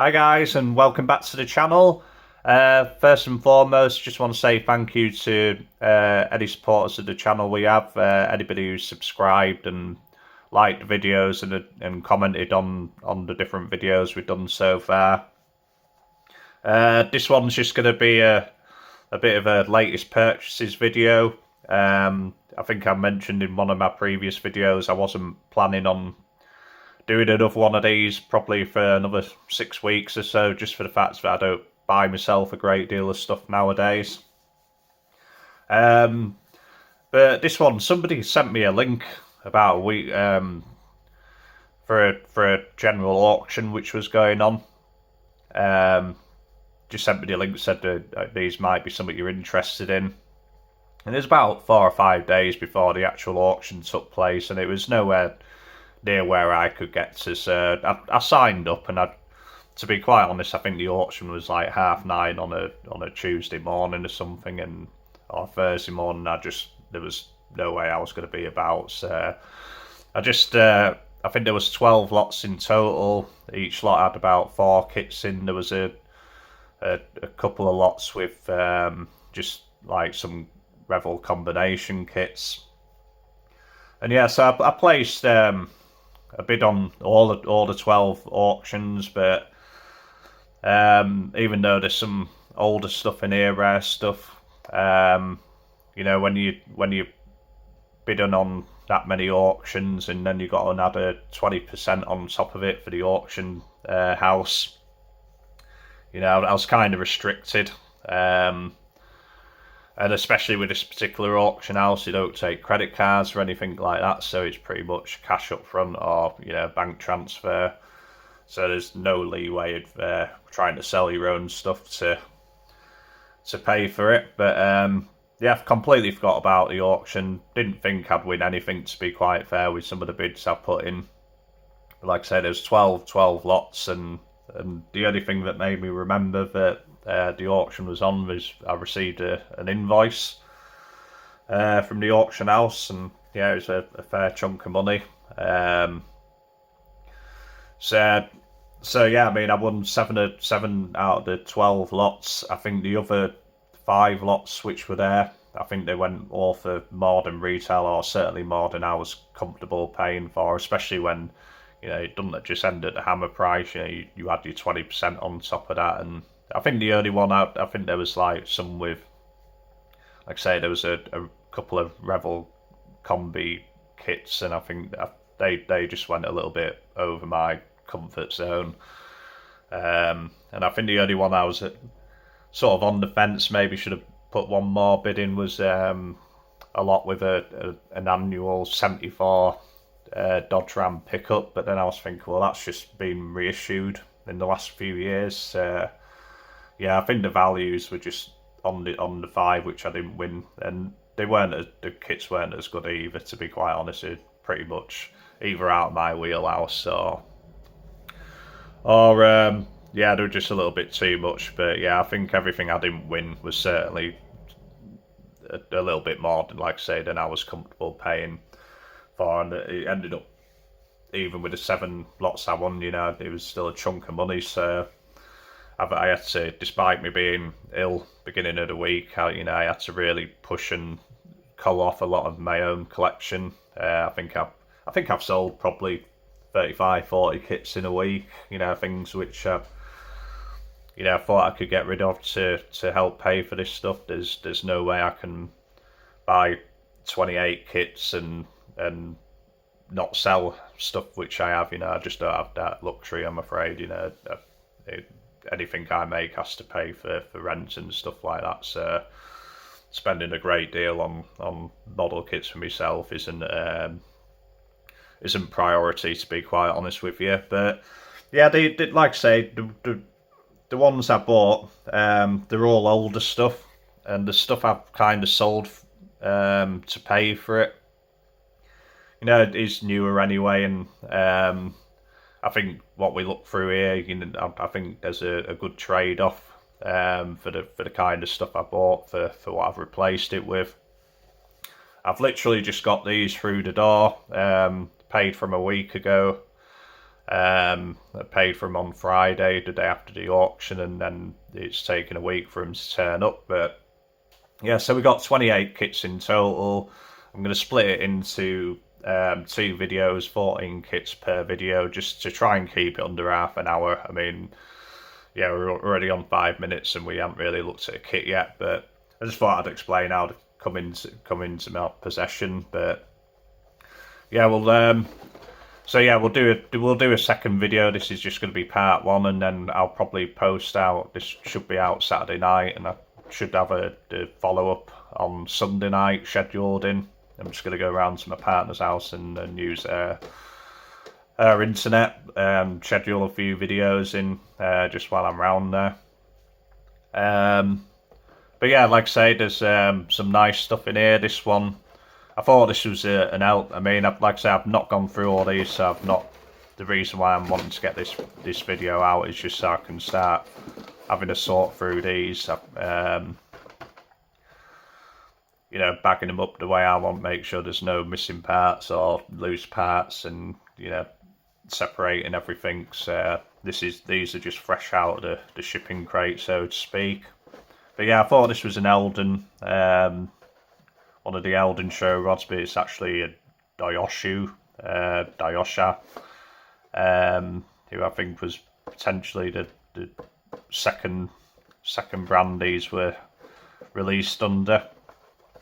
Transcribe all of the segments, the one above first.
Hi guys, and welcome back to the channel. First and foremost, just want to say thank you to any supporters of the channel we have, anybody who's subscribed and liked the videos and commented on the different videos we've done so far. This one's just going to be a bit of a latest purchases video. I think I mentioned in one of my previous videos I wasn't planning on doing another one of these probably for another 6 weeks or so, just for the fact that I don't buy myself a great deal of stuff nowadays. But this one, somebody sent me a link about a week for a general auction which was going on. Just sent me the link, said that these might be something you're interested in. And it was about 4 or 5 days before the actual auction took place, and it was nowhere near where I could get to. So I signed up, and to be quite honest, I think the auction was like 9:30 on a Tuesday morning or something, or Thursday morning. There was no way I was going to be about. So I think there was 12 lots in total. Each lot had about 4 kits in. There was a couple of lots with just like some Revel combination kits. And yeah, so I placed a bid on all the 12 auctions, but even though there's some older stuff in here, rare stuff, when you bidding on that many auctions, and then you got another 20% on top of it for the auction house, I was kind of restricted. And especially with this particular auction house, you don't take credit cards or anything like that, so it's pretty much cash up front or bank transfer. So there's no leeway of trying to sell your own stuff to pay for it. But yeah, I've completely forgot about the auction. Didn't think I'd win anything, to be quite fair, with some of the bids I put in. But like I said, there's 12 lots, and the only thing that made me remember that the auction was on was I received an invoice from the auction house, and yeah, it was a fair chunk of money. So yeah, I mean, I won seven out of the 12 lots. I think the other 5 lots which were there, I think they went all for more than retail, or certainly more than I was comfortable paying for, especially when it doesn't just end at the hammer price. You had your 20% on top of that. And I think the only one I think there was like some with, like I say, there was a couple of Revel combi kits, and I think they just went a little bit over my comfort zone. And I think the only one I was sort of on the fence, maybe should have put one more bid in, was a lot with an annual 74 Dodge Ram pickup. But then I was thinking, well, that's just been reissued in the last few years. Yeah, I think the values were just on the 5, which I didn't win, and the kits weren't as good either, to be quite honest. It's pretty much either out of my wheelhouse or yeah, they were just a little bit too much. But yeah, I think everything I didn't win was certainly a little bit more than, like I say, than I was comfortable paying for, and it ended up, even with the 7 lots I won, it was still a chunk of money. So I had to, despite me being ill beginning of the week, I had to really push and cull off a lot of my own collection. I think I've sold probably 35, 40 kits in a week. Things which I thought I could get rid of to help pay for this stuff. There's no way I can buy 28 kits and not sell stuff which I have. I just don't have that luxury, I'm afraid. Anything I make has to pay for rent and stuff like that. So spending a great deal on model kits for myself isn't priority, to be quite honest with you. But yeah, they like I say, the ones I bought, they're all older stuff, and the stuff I've kind of sold to pay for it, it is newer anyway. And I think what we look through here, I think there's a good trade off for the kind of stuff I bought for what I've replaced it with. I've literally just got these through the door, paid from a week ago. I paid for them on Friday, the day after the auction, and then it's taken a week for them to turn up. But yeah, so we got 28 kits in total. I'm going to split it into 2 videos, 14 kits per video, just to try and keep it under half an hour. I mean, yeah, we're already on 5 minutes and we haven't really looked at a kit yet, but I just thought I'd explain how to come into my possession. But yeah, so yeah, we'll do a second video. This is just going to be part 1, and then I'll probably post out. This should be out Saturday night, and I should have a follow up on Sunday night scheduled in. I'm just going to go around to my partner's house and use her internet, schedule a few videos in just while I'm around there. But yeah, like I say, there's some nice stuff in here. This one, I thought this was an out. I mean, like I say, I've not gone through all these, so I've not. The reason why I'm wanting to get this video out is just so I can start having a sort through these. You know, bagging them up the way I want, make sure there's no missing parts or loose parts, and you know, separating everything. So these are just fresh out of the shipping crate, so to speak. But yeah, I thought this was an Eldon, one of the Eldon show rods, but it's actually a Daiosha, who I think was potentially the second brand these were released under.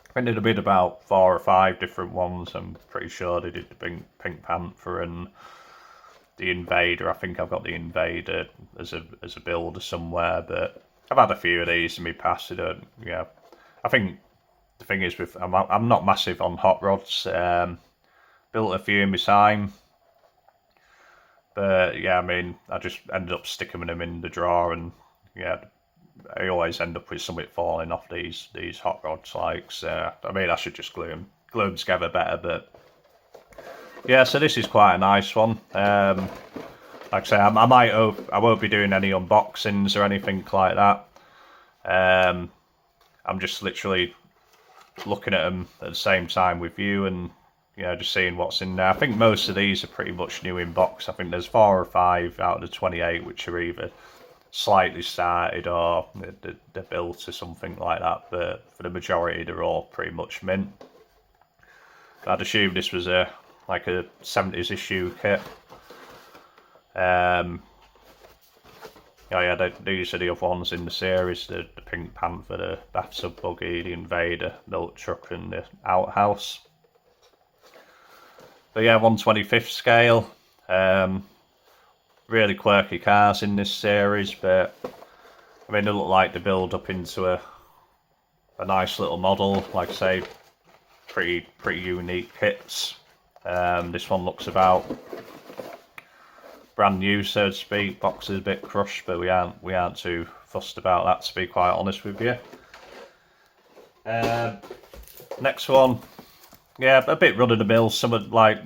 I think there'd have been about 4 or 5 different ones. I'm pretty sure they did the Pink Panther and the Invader. I think I've got the Invader as a builder somewhere, but I've had a few of these in my past. Yeah, I think the thing is with I'm not massive on hot rods. Built a few in my time, but yeah, I mean, I just ended up sticking them in the drawer, and yeah, I always end up with something falling off these hot rods. Like, so, I mean, I should just glue them together better, but yeah. So this is quite a nice one. Like I say, I won't be doing any unboxings or anything like that. I'm just literally looking at them at the same time with you, and you know, just seeing what's in there. I think most of these are pretty much new in box. I think there's 4 or 5 out of the 28 which are either slightly started or they're built or something like that, but for the majority they're all pretty much mint. I'd assume this was like a 70s issue kit. Oh yeah, these are the other ones in the series, the Pink Panther, the Bathtub Buggy, the Invader, Milk Truck and the Outhouse. But yeah, 1/25th scale. Really quirky cars in this series, but I mean, they look like they build up into a nice little model. Like I say, pretty unique kits. This one looks about brand new, so to speak. Box is a bit crushed, but we aren't too fussed about that, to be quite honest with you. Next one, yeah, a bit run of the mill. Some of like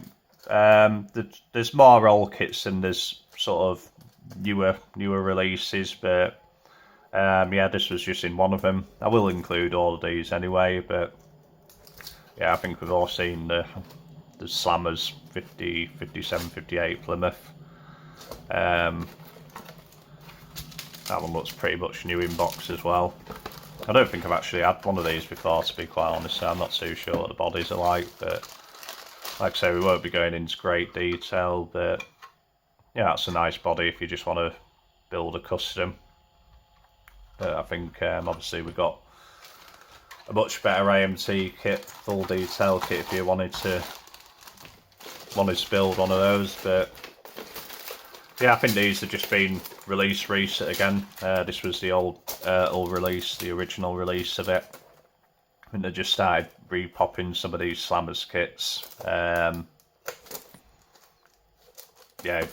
there's more roll kits and there's sort of newer releases, but yeah, this was just in one of them. I will include all of these anyway, but yeah, I think we've all seen the Slammers 50, 57, 58 Plymouth. That one looks pretty much new in box as well. I don't think I've actually had one of these before, to be quite honest, so I'm not too sure what the bodies are like, but like I say, we won't be going into great detail, but yeah, that's a nice body if you just want to build a custom. But I think obviously we've got a much better AMT kit, full detail kit if you wanted to build one of those. But yeah, I think these have just been released recent again. This was the old release, the original release of it. I think they just started repopping some of these Slammers kits. Yeah,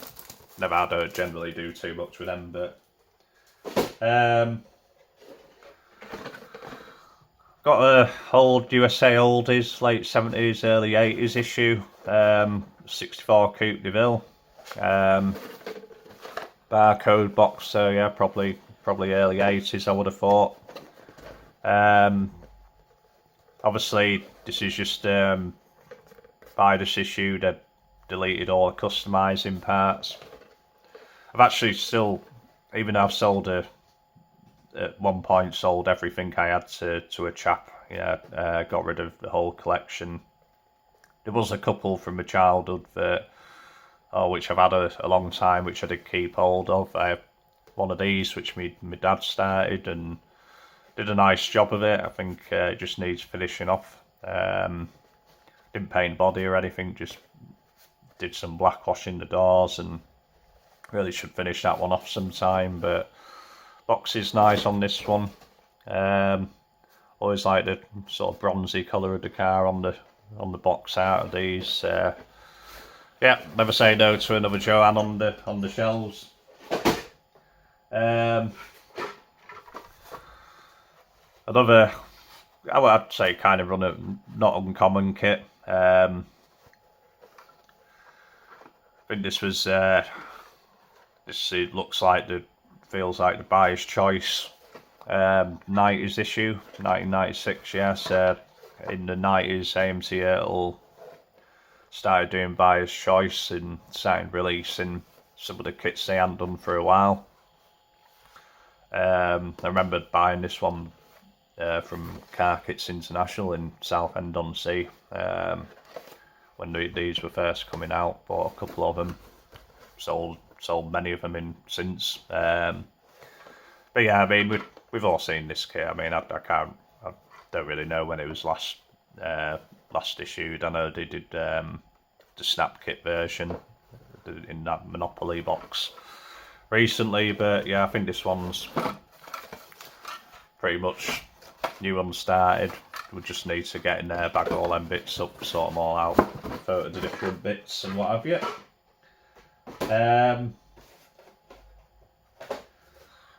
I don't generally do too much with them, but got a old USA Oldies, late 70s, early 80s issue, 64 Coupe de Ville. Barcode box, so yeah, probably early 80s, I would have thought. Obviously, this is just by this issue, they deleted all the customising parts. I've actually still, even though I've sold at one point sold everything I had to a chap. Yeah, got rid of the whole collection. There was a couple from my childhood that, which I've had a long time, which I did keep hold of. I have one of these, which my dad started and did a nice job of it. I think it just needs finishing off. Didn't paint body or anything, just did some blackwash in the doors, and really should finish that one off sometime. But box is nice on this one. Always like the sort of bronzy colour of the car on the box out of these. Yeah, never say no to another Joanne on the shelves. Another, I'd say, kind of run a not uncommon kit. I think this was it looks like feels like the buyer's choice 90s issue, 1996. Yes, in the 90s, AMC Earl started doing buyer's choice and started releasing some of the kits they hadn't done for a while. I remember buying this one from Car Kits International in Southend-on-Sea when these were first coming out. Bought a couple of them, sold many of them in since. But yeah, I mean, we've all seen this kit. I mean, I don't really know when it was last issued. I know they did the Snap Kit version in that Monopoly box recently, but yeah, I think this one's pretty much new unstarted. We just need to get in there, bag all them bits up, sort them all out, photo the different bits and what have you.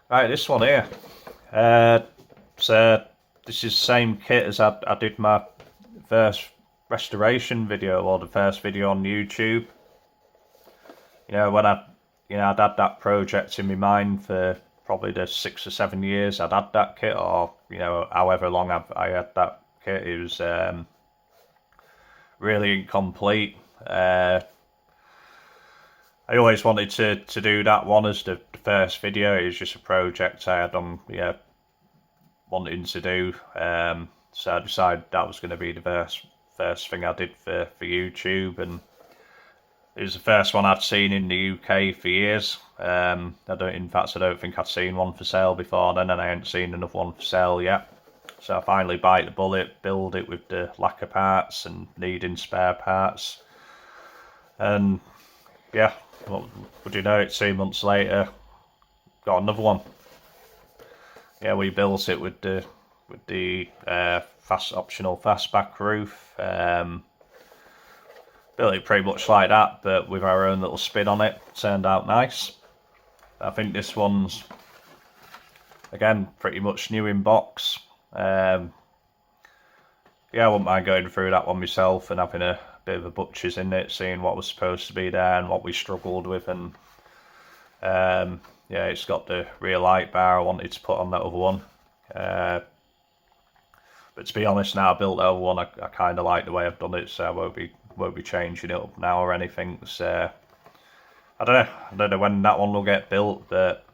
Right, this one here. So this is the same kit as I did my first restoration video, or the first video on YouTube. You know, when I'd had that project in my mind for probably the 6 or 7 years I'd had that kit, or however long I had that kit. It was really incomplete. I always wanted to do that one as the first video. It was just a project I had on wanting to do. So I decided that was going to be the first thing I did for YouTube, and it was the first one I'd seen in the UK for years. I don't think I'd seen one for sale before then, and I hadn't seen another one for sale yet. So I finally bite the bullet, build it with the lack of parts and needing spare parts. And yeah, well, would you know it, 2 months later, got another one. Yeah, we built it with the optional fastback roof. Built it pretty much like that, but with our own little spin on it. Turned out nice. I think this one's, again, pretty much new in box. Yeah, I wouldn't mind going through that one myself and having a bit of a butcher's in it, seeing what was supposed to be there and what we struggled with. And yeah, it's got the rear light bar I wanted to put on that other one. But to be honest, now I built that other one, I kind of like the way I've done it, so I won't be changing it up now or anything. So I don't know when that one will get built, but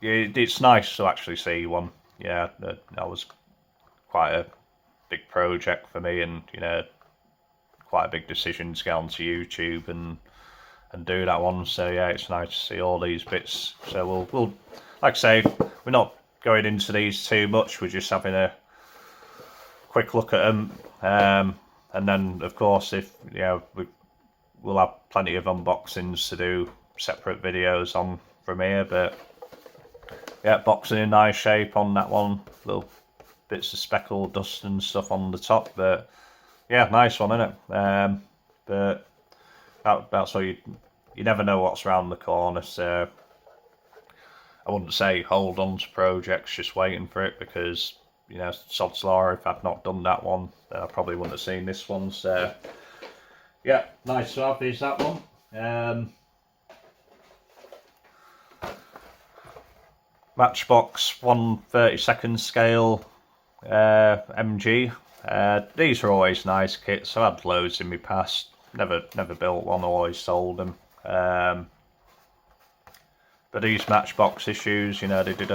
it's nice to actually see one. Yeah, that was quite a big project for me, and quite a big decision to get onto YouTube and do that one. So yeah, it's nice to see all these bits. So we'll like I say, we're not going into these too much. We're just having a quick look at them, and then of course, if we'll have plenty of unboxings to do, separate videos on from here. But yeah, boxing in nice shape on that one. Little bits of speckled dust and stuff on the top, but yeah, nice one, isn't it? But that's what you never know what's around the corner. So I wouldn't say hold on to projects just waiting for it, because sod's law, if I'd not done that one, then I probably wouldn't have seen this one. So yeah, nice to have is that one. Matchbox 1/32 scale MG. These are always nice kits. I've had loads in my past. Never built one, always sold them. these Matchbox issues, you know, they did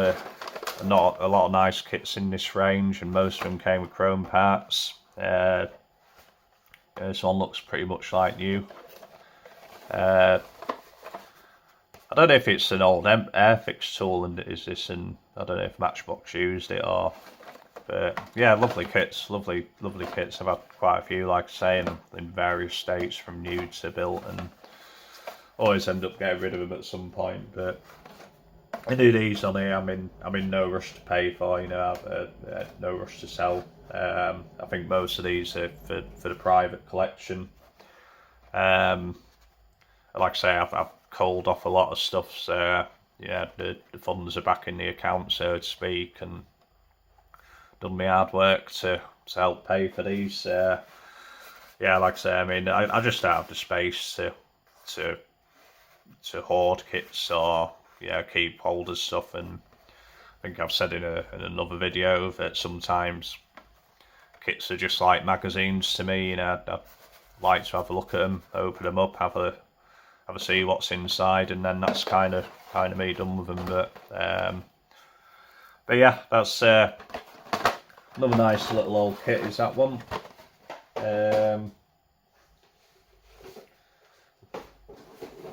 not a lot of nice kits in this range, and most of them came with chrome parts. This one looks pretty much like new. I don't know if it's an old Airfix tool, and is this an, I don't know if Matchbox used it or, but yeah, lovely kits, lovely kits. I've had quite a few, like I say, in various states from new to built, and always end up getting rid of them at some point. But I do these on here. I'm in no rush to pay for. You know, I've no rush to sell. I think most of these are for the private collection. Like I say, I've called off a lot of stuff. So yeah, the funds are back in the account, so to speak, and done my hard work to help pay for these. Yeah, like I say, I mean, I just don't have the space to hoard kits or keep hold of stuff. And I think I've said in another video that sometimes kits are just like magazines to me. You know, I like to have a look at them, open them up, have a see what's inside, and then that's kind of me done with them. But yeah, that's another nice little old kit is that one.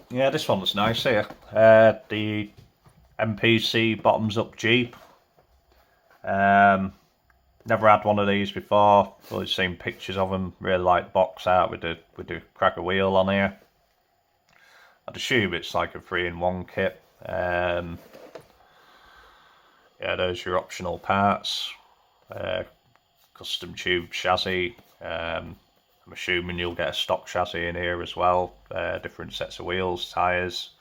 Yeah, this one looks nice here. The MPC bottoms up Jeep. Never had one of these before. Always seen pictures of them. Really like the box art with the cracker wheel on here. I'd assume it's like a 3-in-1 kit. Yeah, those are your optional parts. Custom tube chassis. I'm assuming you'll get a stock chassis in here as well. Different sets of wheels, tyres,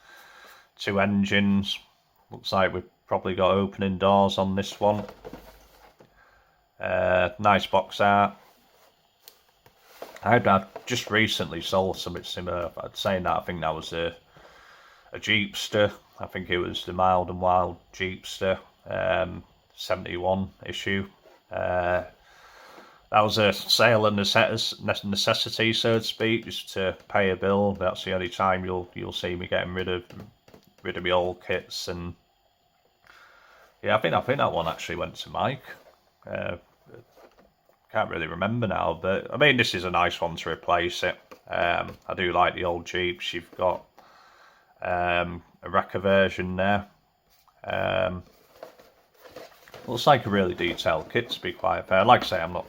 2 engines. Looks like we've probably got opening doors on this one. Nice box art. I just recently sold something similar. I'd say that I think that was a Jeepster. I think it was the Mild and Wild Jeepster, 71 issue. That was a sale and necessity, so to speak, just to pay a bill. That's the only time you'll see me getting rid of my old kits. And yeah, I think that one actually went to Mike. Can't really remember now, but I mean, this is a nice one to replace it. I do like the old Jeeps. You've got a Rekka version there. Looks like a really detailed kit, to be quite fair. Like I say, I'm not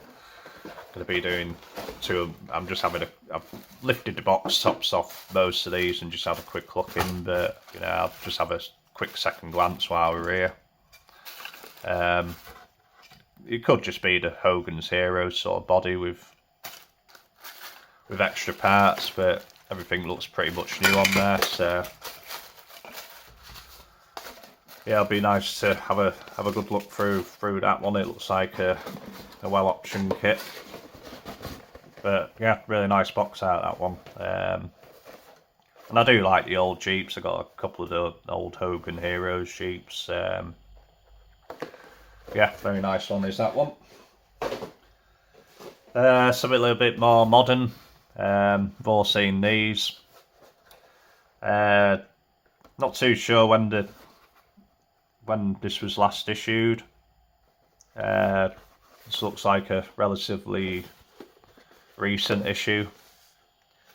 going to be doing I'm just I've lifted the box tops off most of these and just had a quick look in, but you know, I'll just have a quick second glance while we're here. It could just be the Hogan's Heroes sort of body with extra parts, but everything looks pretty much new on there. So yeah, it'll be nice to have a good look through that one. It looks like a well optioned kit, but yeah, really nice box art, that one. And I do like the old Jeeps. I got a couple of the old Hogan Heroes Jeeps. Yeah, very nice one is that one. Something a little bit more modern. We've all seen these. Not too sure when this was last issued. This looks like a relatively recent issue.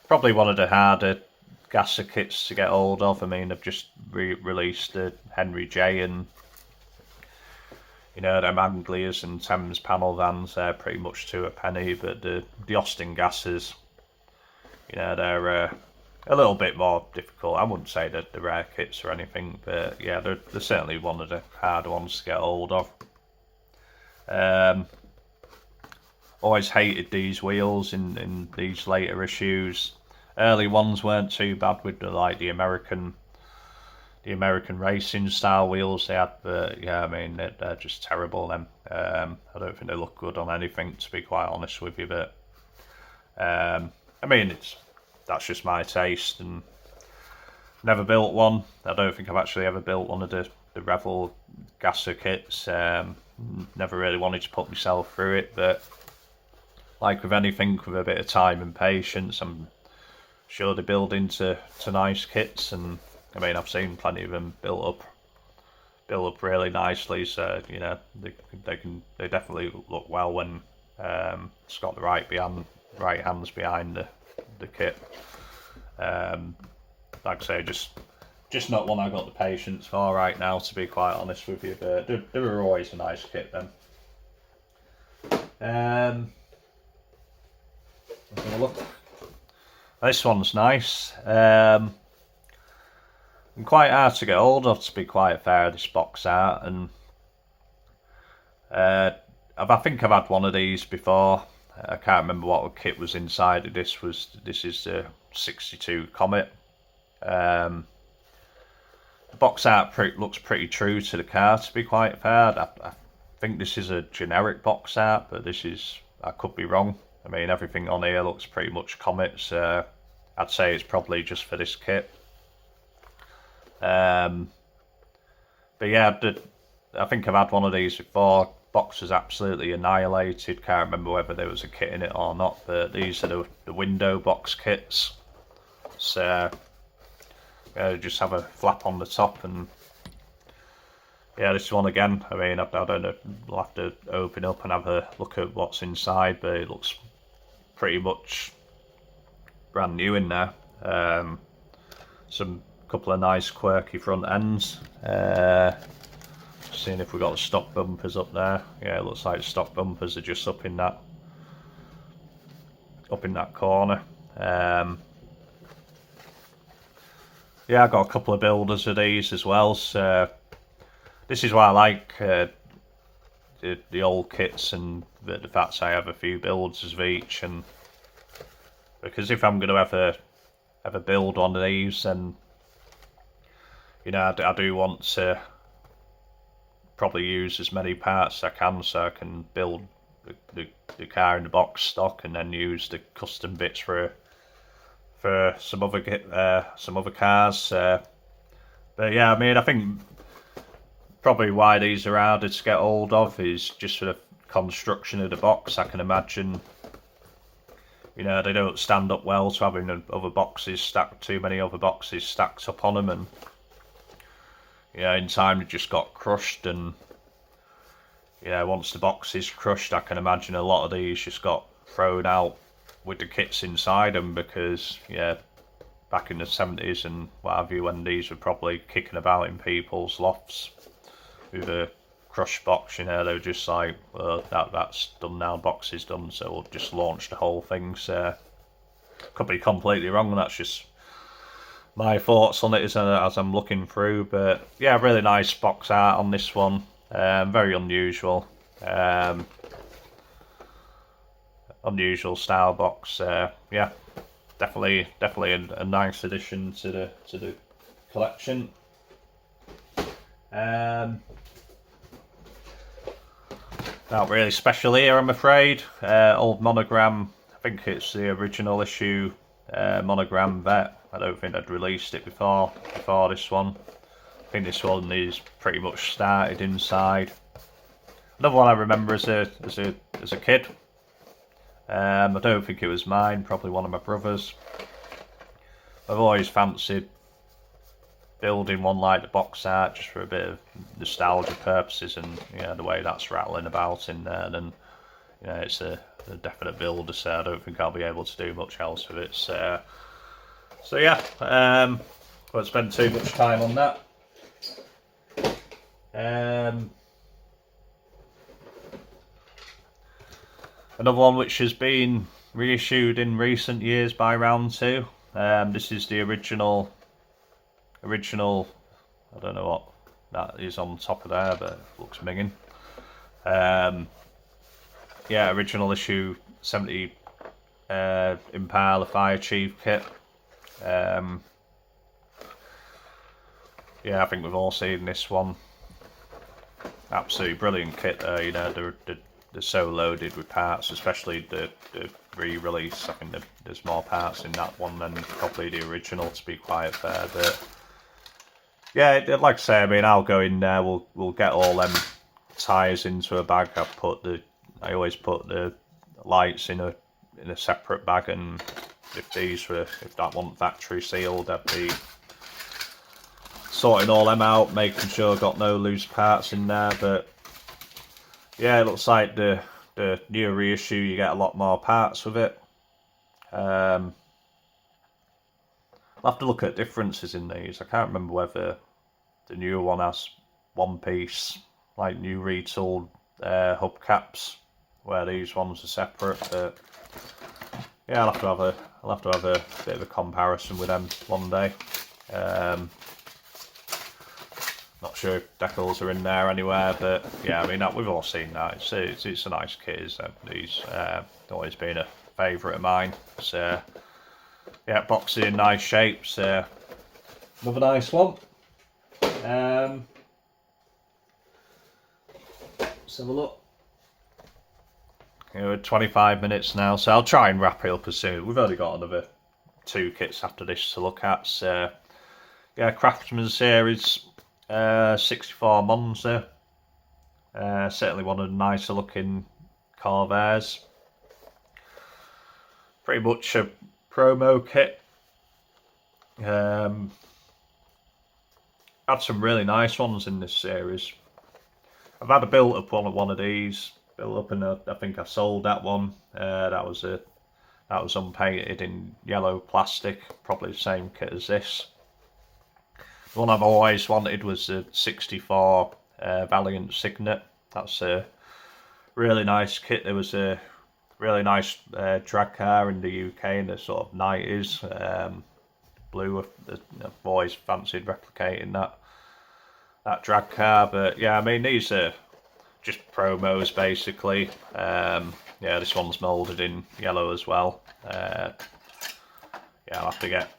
Probably one of the harder Gasser kits to get hold of. I mean, they've just released the Henry J and you know, them Anglias and Thames panel vans, they're pretty much to a penny, but the Austin Gassers, you know, they're a little bit more difficult. I wouldn't say that the rare kits or anything, but yeah, they're certainly one of the harder ones to get hold of. Always hated these wheels in these later issues. Early ones weren't too bad with the American racing style wheels they had, but yeah, I mean, they're just terrible. Them, I don't think they look good on anything, to be quite honest with you. But I mean, that's just my taste, and never built one. I don't think I've actually ever built one of the Revel Gasser kits. Never really wanted to put myself through it, but like with anything, with a bit of time and patience, I'm sure they build into nice kits. And I mean, I've seen plenty of them built up really nicely. So you know, they definitely look well when it's got the right hands behind the kit. Like I say, just not one I got the patience for right now, to be quite honest with you. But they were always a nice kit then. Let's have a look. This one's nice. And quite hard to get hold of, to be quite fair, this box art. And I think I've had one of these before. I can't remember what kit was inside of this. This is the 62 Comet. The box art looks pretty true to the car, to be quite fair. I think this is a generic box art, but I could be wrong. I mean, everything on here looks pretty much Comet, so I'd say it's probably just for this kit. But yeah, I think I've had one of these before. Box was absolutely annihilated. Can't remember whether there was a kit in it or not, but these are the window box kits. So just have a flap on the top, and yeah, this one again. I mean, I don't know. We'll have to open up and have a look at what's inside, but it looks pretty much brand new in there. Some couple of nice quirky front ends. Seeing if we got the stock bumpers up there. Yeah, it looks like stock bumpers are just up in that corner. Yeah, I got a couple of builders of these as well. So this is why I like the old kits, and the fact I have a few builds of each. And because if I'm going to ever build one of these, then you know, I do want to probably use as many parts as I can, so I can build the car in the box stock, and then use the custom bits for some other cars. But yeah, I mean, I think probably why these are harder to get hold of is just for the construction of the box. I can imagine, you know, they don't stand up well to having too many other boxes stacked up on them, and yeah, in time it just got crushed. And yeah, once the box is crushed, I can imagine a lot of these just got thrown out with the kits inside them, because yeah, back in the 70s and what have you, when these were probably kicking about in people's lofts with a crushed box, you know, they were just like, well, that's done now, box is done, so we'll just launch the whole thing. So could be completely wrong, and that's just my thoughts on it as I'm looking through. But yeah, really nice box art on this one. Very unusual. Unusual style box. Yeah, definitely a nice addition to the collection. Not really special here, I'm afraid. Old monogram. I think it's the original issue monogram Vet. I don't think they'd released it before this one. I think this one is pretty much started inside. Another one I remember as a kid. I don't think it was mine, probably one of my brothers. I've always fancied building one like the box art, just for a bit of nostalgia purposes, and you know, the way that's rattling about in there, then you know, it's a definite builder, so I don't think I'll be able to do much else with it. So yeah, won't spend too much time on that. Another one which has been reissued in recent years by Round 2. This is the original. I don't know what that is on top of there, but it looks minging. Yeah, original issue 70 Impala Fire Chief kit. Yeah, I think we've all seen this one. Absolutely brilliant kit there. You know, they're so loaded with parts, especially the re-release. I think there's more parts in that one than probably the original, to be quite fair. But yeah, like I say, I mean, I'll go in there. We'll get all them tyres into a bag. I always put the lights in a separate bag, and if that wasn't factory sealed, I'd be sorting all them out, making sure I've got no loose parts in there. But yeah, it looks like the new reissue, you get a lot more parts with it. I'll have to look at differences in these. I can't remember whether the newer one has one piece, like new retooled hubcaps, where these ones are separate. But yeah, I'll have to have a bit of a comparison with them one day. Not sure if decals are in there anywhere, but yeah, I mean we've all seen that. It's a nice kit, isn't it? These always been a favourite of mine. So yeah, boxy in nice shape. So another nice one. Let's have a look. We're 25 minutes now, so I'll try and wrap it up as soon. We've only got another 2 kits after this to look at. So yeah, Craftsman Series 64 Monza. Certainly one of the nicer looking Corvairs. Pretty much a promo kit. Had some really nice ones in this series. I've had a built up one of these. Built up, and I think I sold that one. That was unpainted in yellow plastic, probably the same kit as this. The one I've always wanted was the 64 Valiant Signet. That's a really nice kit. There was a really nice drag car in the UK in the sort of 90s. Blue, I've always fancied replicating that drag car. But yeah, I mean, these are just promos basically. Yeah, this one's moulded in yellow as well. Yeah, I'll have to get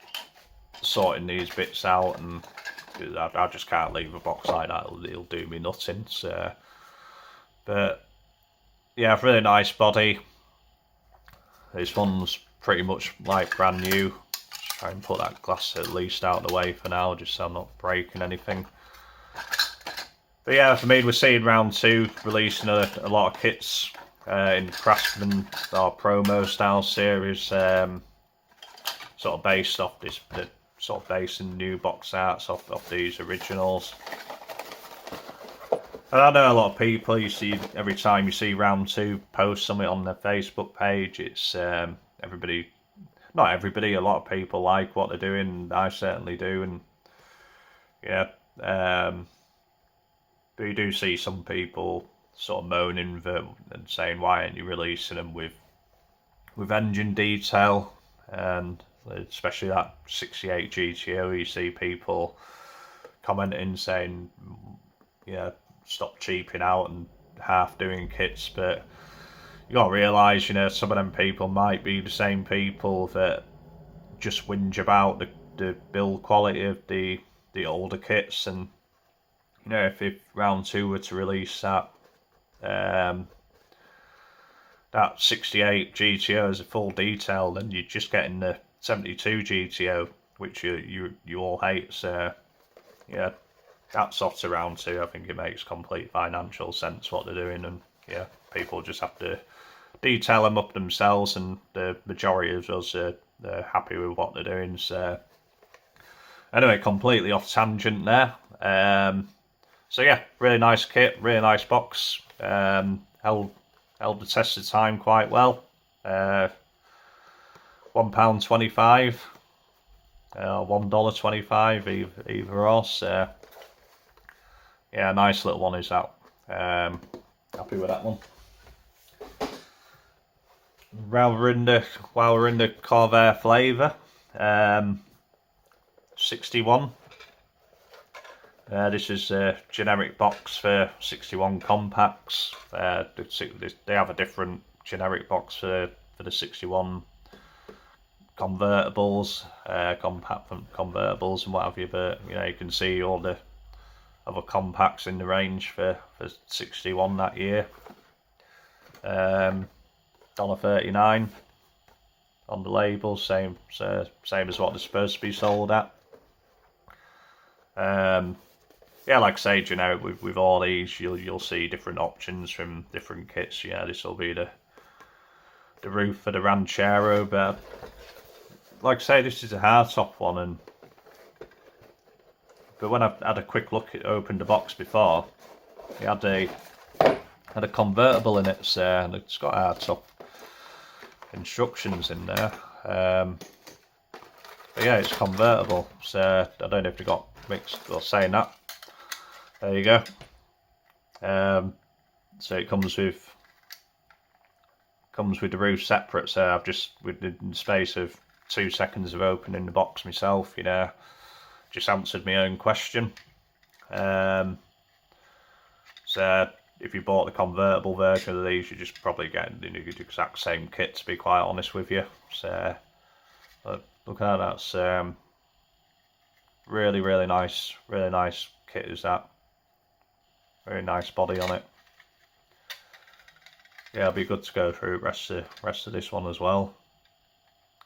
sorting these bits out, and I just can't leave a box like that. It'll do me nothing. So, but yeah, really nice body. This one's pretty much like brand new. Just try and put that glass at least out of the way for now, just so I'm not breaking anything. But yeah, for me, we're seeing round 2 releasing a lot of kits in Craftsman or promo style series, sort of based off the sort of basing new box arts off these originals. And I know a lot of people, you see every time you see round 2 post something on their Facebook page, it's everybody, not everybody, a lot of people like what they're doing. I certainly do, and yeah. But you do see some people sort of moaning and saying, why aren't you releasing them with engine detail? And especially that 68 GTO, you see people commenting saying, yeah, stop cheaping out and half doing kits. But you got to realise, some of them people might be the same people that just whinge about the build quality of the older kits. And if round 2 were to release that 68 GTO as a full detail, then you're just getting the 72 GTO, which you all hate. So yeah, that's off to round 2. I think it makes complete financial sense what they're doing, and yeah, people just have to detail them up themselves, and the majority of us are happy with what they're doing. So anyway, completely off tangent there. So yeah, really nice kit, really nice box. Held the test of time quite well. £1.25, $1.25 either or. So yeah, nice little one is that. Happy with that one. While we're in the Corvair flavour, 61. This is a generic box for 61 compacts. They have a different generic box for the 61 convertibles, compact convertibles and what have you. But you can see all the other compacts in the range for 61 that year. $1.39 on the label, same as what they're supposed to be sold at. Yeah, like I say, generic with all these, you'll see different options from different kits. Yeah, this will be the roof for the Ranchero, but like I say, this is a hardtop one, and but when I had a quick look at opened the box before, it had a convertible in it, so, and it's got hardtop instructions in there. But yeah, it's convertible, so I don't know if they got mixed or saying that. There you go. So it comes with the roof separate. So I've just, within the space of 2 seconds of opening the box myself, you know, just answered my own question. So if you bought the convertible version of these, you're just probably getting the exact same kit, to be quite honest with you. So look at that, that's really nice kit is that. Very nice body on it. Yeah, it'll be good to go through the rest of this one as well.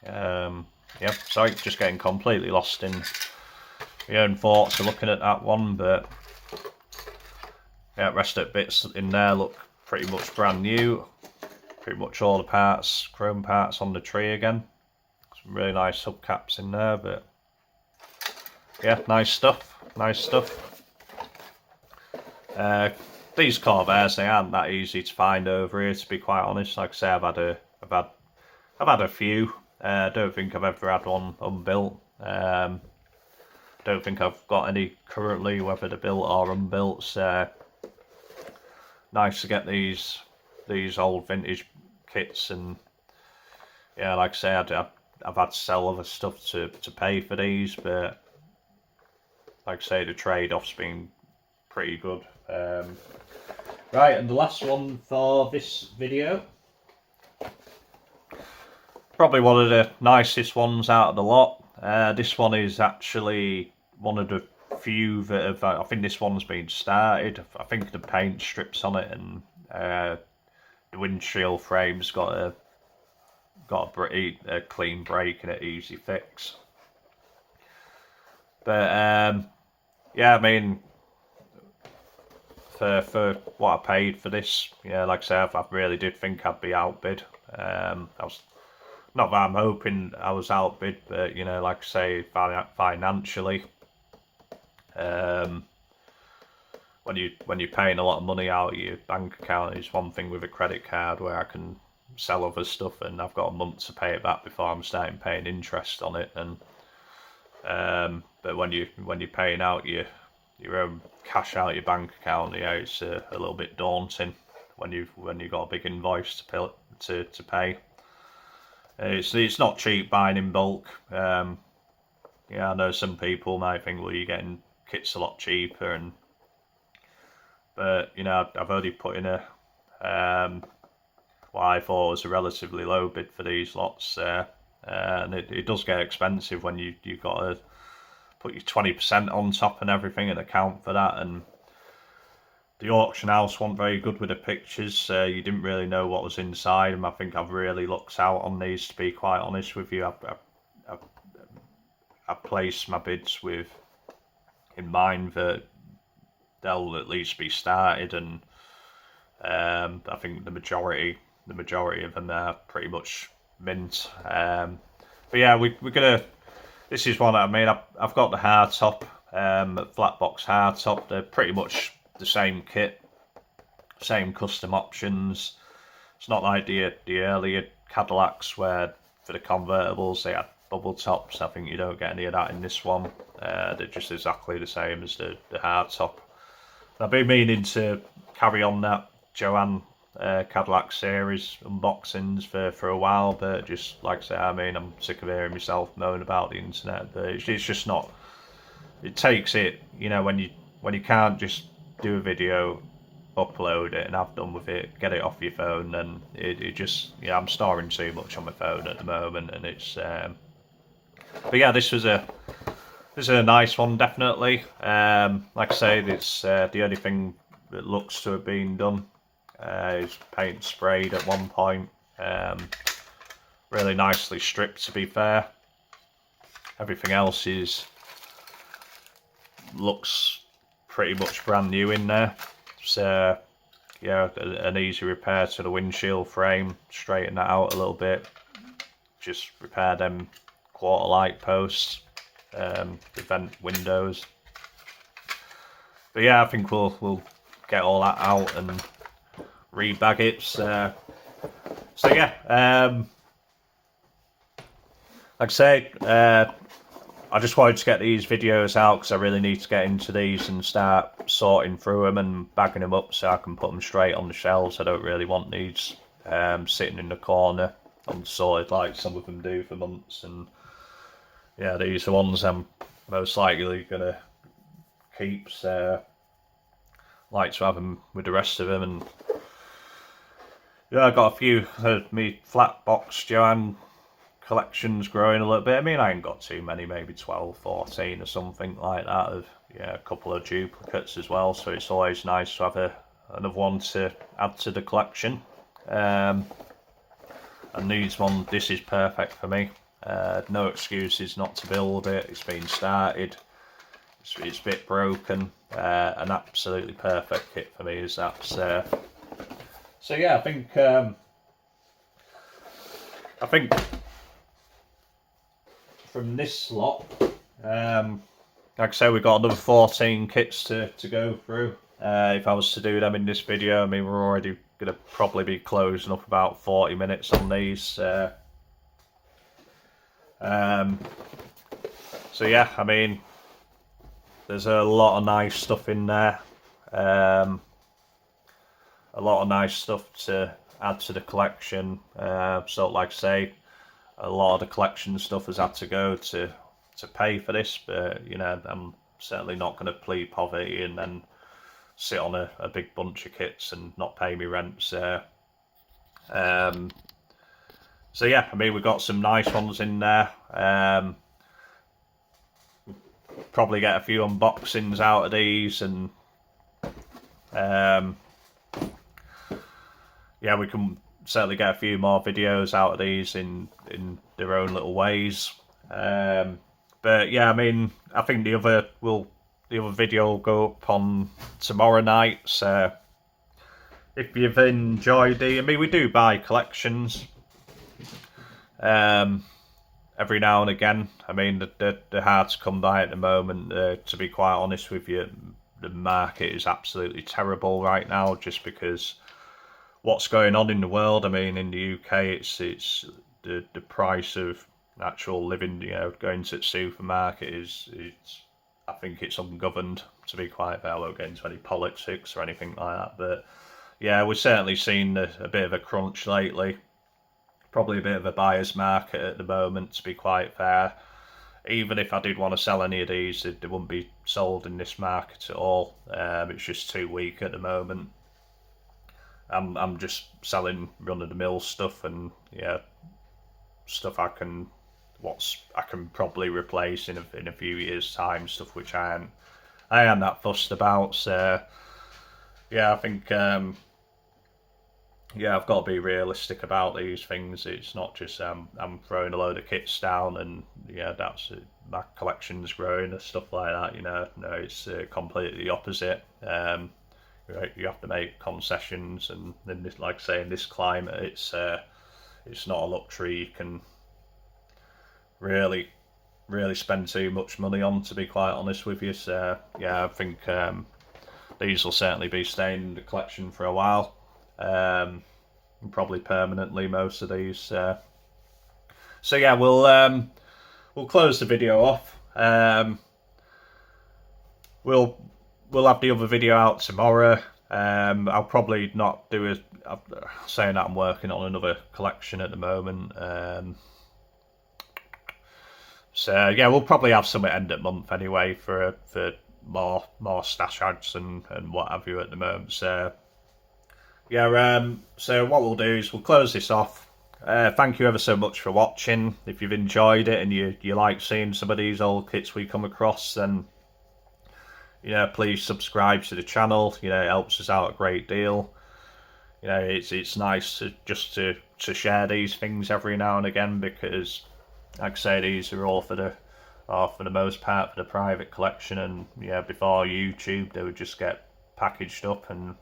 Yeah, sorry, just getting completely lost in my own thoughts of looking at that one, but yeah, rest of the bits in there look pretty much brand new. Pretty much all the parts, chrome parts on the tree again. Some really nice hubcaps in there, but yeah, nice stuff. These Corvairs, they aren't that easy to find over here, to be quite honest. Like I say, I've had a few. I don't think I've ever had one unbuilt. Don't think I've got any currently, whether they're built or unbuilt. So nice to get these old vintage kits, and yeah, like I say, I've had to sell other stuff to pay for these, but like I say, the trade-off's been pretty good. Right, and the last one for this video, probably one of the nicest ones out of the lot. This one is actually one of the few that have, I think this one's been started. I think the paint strips on it, and the windshield frame's got a clean break and an easy fix. But yeah, I mean, for what I paid for this, yeah, like I said, I really did think I'd be outbid. I was, not that I'm hoping I was outbid, but you know, like I say, financially, when you're paying a lot of money out of your bank account, it's one thing with a credit card where I can sell other stuff and I've got a month to pay it back before I'm starting paying interest on it. And but when you're paying out your own cash out your bank account, yeah, it's a little bit daunting when you've got a big invoice to pay. It's not cheap buying in bulk. Yeah, I know some people might think, well, you're getting kits a lot cheaper, but you know, I've only put in a what I thought was a relatively low bid for these lots, and it does get expensive when you've got to put your 20% on top and everything and account for that. And the auction house wasn't very good with the pictures, you didn't really know what was inside, and I think I've really looked out on these, to be quite honest with you. I've placed my bids in mind that they'll at least be started, and I think the majority of them are pretty much mint. But yeah, we're gonna. This is one I mean. I've got the hardtop, flat box hardtop. They're pretty much the same kit, same custom options. It's not like the earlier Cadillacs where for the convertibles they had bubble tops. I think you don't get any of that in this one. They're just exactly the same as the hardtop. I've been meaning to carry on that Joanne Cadillac series unboxings for a while, but just like I say, I mean, I'm sick of hearing myself moan about the internet, but it's just not, it takes it, you know, when you can't just do a video, upload it and have done with it, get it off your phone, and it just, yeah, I'm storing too much on my phone at the moment, and it's but yeah, this is a nice one, definitely. Like I say, it's the only thing that looks to have been done is paint sprayed at one point. Really nicely stripped, to be fair. Everything else looks pretty much brand new in there. So yeah, an easy repair to the windshield frame, straighten that out a little bit, just repair them quarter light posts, the vent windows, But yeah, I think we'll get all that out and rebag it. So yeah, like I say, I just wanted to get these videos out because I really need to get into these and start sorting through them and bagging them up so I can put them straight on the shelves. I don't really want these sitting in the corner unsorted like some of them do for months. And yeah, these are ones I'm most likely going to keep. So I like to have them with the rest of them. And yeah, I got a few of me flat box Joanne collections growing a little bit. I mean, I ain't got too many, maybe 12, 14 or something like that. Of yeah, a couple of duplicates as well. So it's always nice to have another one to add to the collection. And this is perfect for me. No excuses not to build it. It's been started. It's a bit broken. An absolutely perfect kit for me is that. So yeah, I think from this lot, like I say, we've got another 14 kits to go through. If I was to do them in this video, I mean, we're already going to probably be closing up about 40 minutes on these. So yeah, I mean, there's a lot of nice stuff in there. A lot of nice stuff to add to the collection. So like I say, a lot of the collection stuff has had to go to pay for this, but you know, I'm certainly not going to plead poverty and then sit on a big bunch of kits and not pay me rent. So yeah, I mean, we've got some nice ones in there. Probably get a few unboxings out of these, and yeah, we can certainly get a few more videos out of these in their own little ways. But yeah, I mean, I think the other video will go up on tomorrow night. So if you've enjoyed I mean, we do buy collections every now and again. I mean, they're hard to come by at the moment. To be quite honest with you, the market is absolutely terrible right now, just because what's going on in the world. I mean, in the UK, it's the price of actual living, you know, going to the supermarket it's I think it's ungoverned, to be quite fair. I won't get into any politics or anything like that, but yeah, we've certainly seen a bit of a crunch lately. Probably a bit of a buyer's market at the moment, to be quite fair. Even if I did want to sell any of these, they wouldn't be sold in this market at all. It's just too weak at the moment. I'm just selling run-of-the-mill stuff, and yeah, stuff I can probably replace in a few years' time. Stuff which I am that fussed about. So yeah, I think yeah, I've got to be realistic about these things. It's not just I'm throwing a load of kits down and yeah, that's it. My collection's growing and stuff like that. You know, no, it's completely the opposite. You have to make concessions, and then this, like I say, in this climate, it's not a luxury you can really spend too much money on, to be quite honest with you. So yeah, I think these will certainly be staying in the collection for a while, probably permanently, most of these. So yeah, we'll close the video off. We'll have the other video out tomorrow. I'll probably not do I'm saying that I'm working on another collection at the moment. So yeah, we'll probably have some at end of month anyway for more stash ads and what have you at the moment. So yeah, so what we'll do is we'll close this off. Thank you ever so much for watching. If you've enjoyed it and you like seeing some of these old kits we come across, then you know, please subscribe to the channel. You know, it helps us out a great deal. You know, it's nice to share these things every now and again, because like I say, these are all for the most part for the private collection. And yeah, before YouTube, they would just get packaged up and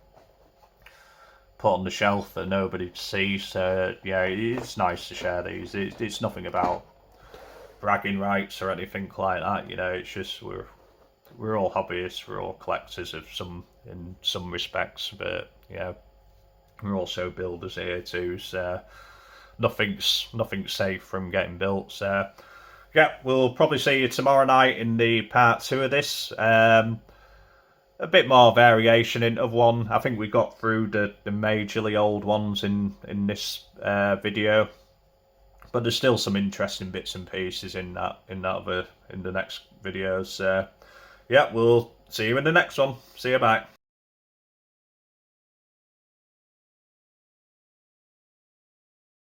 put on the shelf for nobody to see. So yeah, it's nice to share these. It's nothing about bragging rights or anything like that. You know, it's just we're all hobbyists, we're all collectors of in some respects, but yeah, we're also builders here too. So nothing's safe from getting built. So yeah, we'll probably see you tomorrow night in the part 2 of this. A bit more variation into one. I think we got through the majorly old ones in this video, but there's still some interesting bits and pieces in the next videos. Yeah, we'll see you in the next one. See you back.